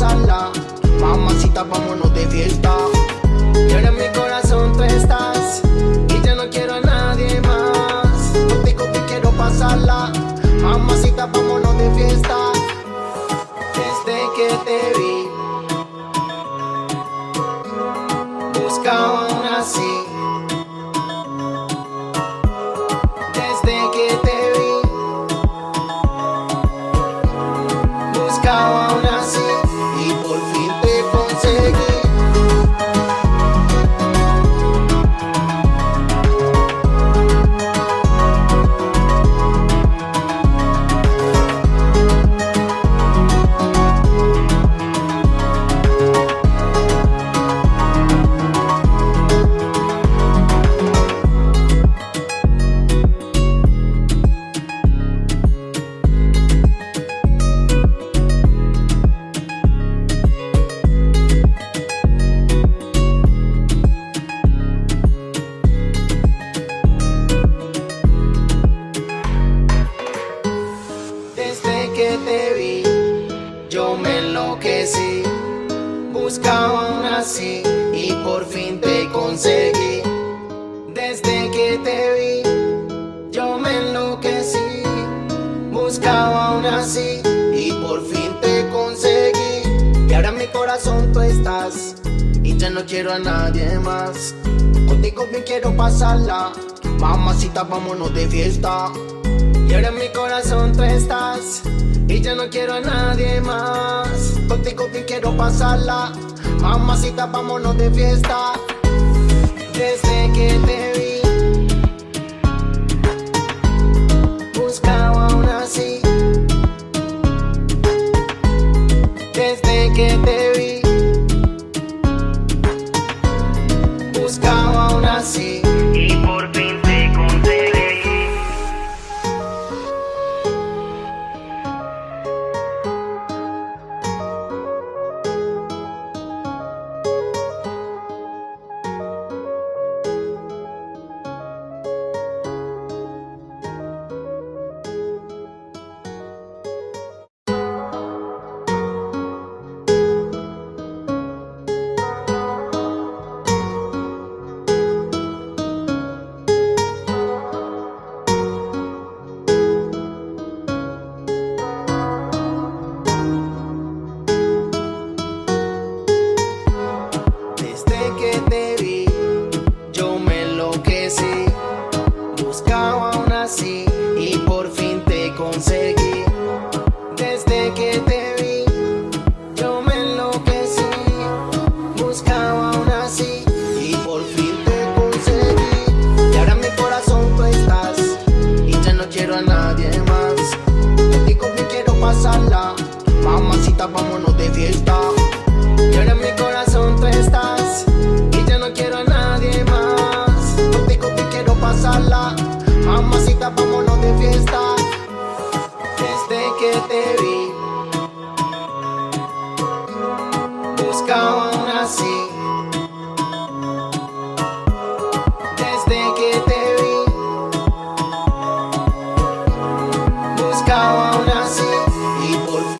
pasarla. Mamacita, vámonos de fiesta. Y ahora en mi corazón tú estás y ya no quiero a nadie más. Contigo que quiero pasarla. Mamacita, vámonos de fiesta. Desde que te vi buscaba una así. Desde que te vi buscaba una así y por fin te conseguí. Desde que te vi, yo me enloquecí. Buscaba una así y por fin te conseguí. Desde que te vi, yo me enloquecí. Buscaba una así y por fin te conseguí. Y ahora en mi corazón tú estás y ya no quiero a nadie más. Contigo bien quiero pasarla. Mamacita, vámonos de fiesta. Y ahora en mi corazón tú estás y ya no quiero a nadie más. Contigo bien quiero pasarla. Mamacita, vámonos de fiesta. Desde que te vi buscaba una así. Desde que te vi buscaba una así y por fin te conseguí. Desde que te vi, yo me enloquecí. Buscaba una así y por fin te conseguí. Desde que te vi, yo me enloquecí. Buscaba una así y por fin te conseguí. Y ahora en mi corazón tú estás y ya no quiero a nadie más. Contigo bien quiero pasarla. Mamacita, vámonos de fiesta. Y ahora en mi corazón tú estás y ya no quiero a nadie más. Contigo que quiero pasarla. Mamacita, vámonos de fiesta. Desde que te vi buscaba una así.